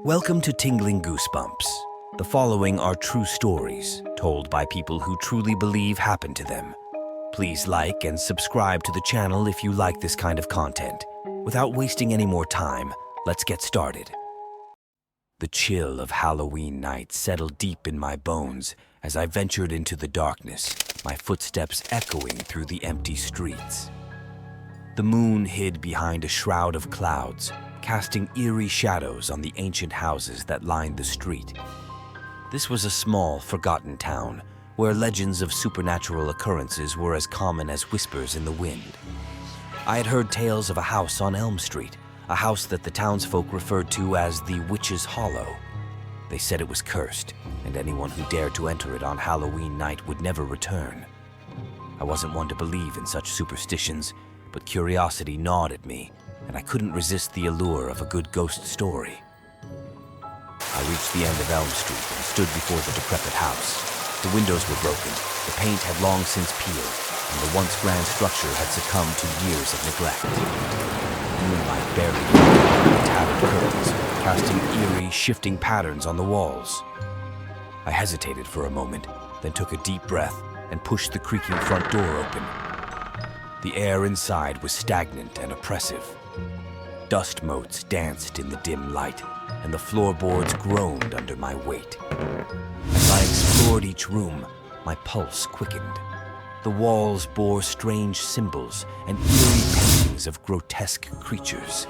Welcome to Tingling Goosebumps. The following are true stories told by people who truly believe happened to them. Please like and subscribe to the channel if you like this kind of content. Without wasting any more time, let's get started. The chill of Halloween night settled deep in my bones as I ventured into the darkness, my footsteps echoing through the empty streets. The moon hid behind a shroud of clouds, casting eerie shadows on the ancient houses that lined the street. This was a small, forgotten town where legends of supernatural occurrences were as common as whispers in the wind. I had heard tales of a house on Elm Street, a house that the townsfolk referred to as the Witch's Hollow. They said it was cursed, and anyone who dared to enter it on Halloween night would never return. I wasn't one to believe in such superstitions, but curiosity gnawed at me, and I couldn't resist the allure of a good ghost story. I reached the end of Elm Street and stood before the decrepit house. The windows were broken, the paint had long since peeled, and the once grand structure had succumbed to years of neglect. Moonlight barely filtered the tattered curtains, casting eerie, shifting patterns on the walls. I hesitated for a moment, then took a deep breath and pushed the creaking front door open. The air inside was stagnant and oppressive. Dust motes danced in the dim light, and the floorboards groaned under my weight. As I explored each room, my pulse quickened. The walls bore strange symbols and eerie paintings of grotesque creatures.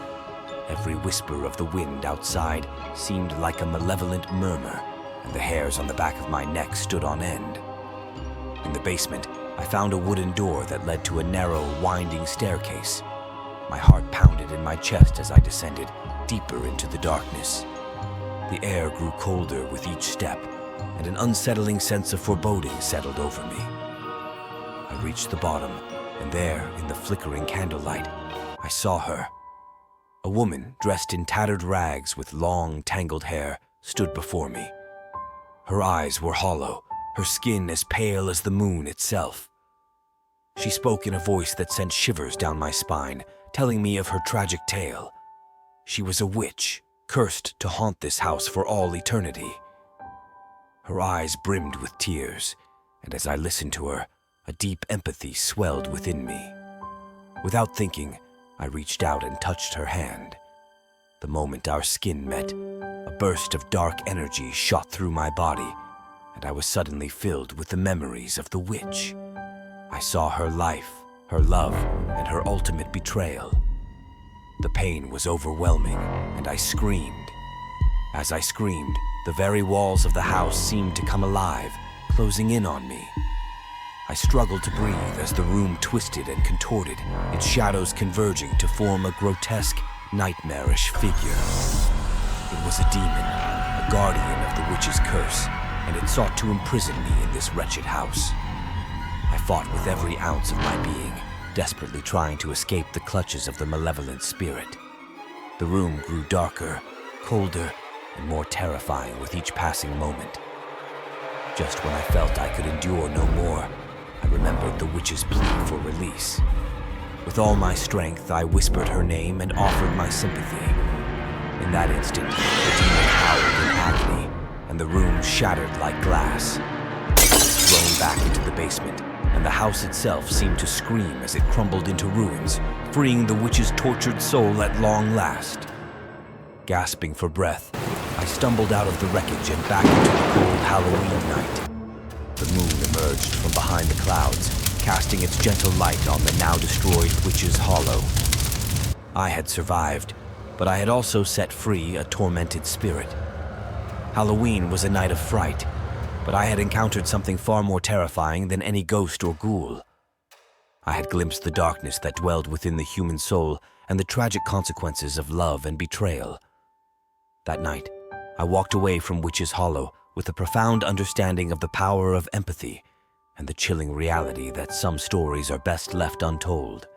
Every whisper of the wind outside seemed like a malevolent murmur, and the hairs on the back of my neck stood on end. In the basement, I found a wooden door that led to a narrow, winding staircase. My heart pounded in my chest as I descended deeper into the darkness. The air grew colder with each step, and an unsettling sense of foreboding settled over me. I reached the bottom, and there, in the flickering candlelight, I saw her. A woman dressed in tattered rags with long, tangled hair stood before me. Her eyes were hollow, her skin as pale as the moon itself. She spoke in a voice that sent shivers down my spine, telling me of her tragic tale. She was a witch, cursed to haunt this house for all eternity. Her eyes brimmed with tears, and as I listened to her, a deep empathy swelled within me. Without thinking, I reached out and touched her hand. The moment our skin met, a burst of dark energy shot through my body, and I was suddenly filled with the memories of the witch. I saw her life, her love, and her ultimate betrayal. The pain was overwhelming, and I screamed. As I screamed, the very walls of the house seemed to come alive, closing in on me. I struggled to breathe as the room twisted and contorted, its shadows converging to form a grotesque, nightmarish figure. It was a demon, a guardian of the witch's curse, and it sought to imprison me in this wretched house. I fought with every ounce of my being, desperately trying to escape the clutches of the malevolent spirit. The room grew darker, colder, and more terrifying with each passing moment. Just when I felt I could endure no more, I remembered the witch's plea for release. With all my strength, I whispered her name and offered my sympathy. In that instant, the demon howled in agony, and the room shattered like glass. Thrown back into the basement, and the house itself seemed to scream as it crumbled into ruins, freeing the witch's tortured soul at long last. Gasping for breath, I stumbled out of the wreckage and back into the cold Halloween night. The moon emerged from behind the clouds, casting its gentle light on the now destroyed witch's hollow. I had survived, but I had also set free a tormented spirit. Halloween was a night of fright, but I had encountered something far more terrifying than any ghost or ghoul. I had glimpsed the darkness that dwelled within the human soul and the tragic consequences of love and betrayal. That night, I walked away from Witch's Hollow with a profound understanding of the power of empathy and the chilling reality that some stories are best left untold.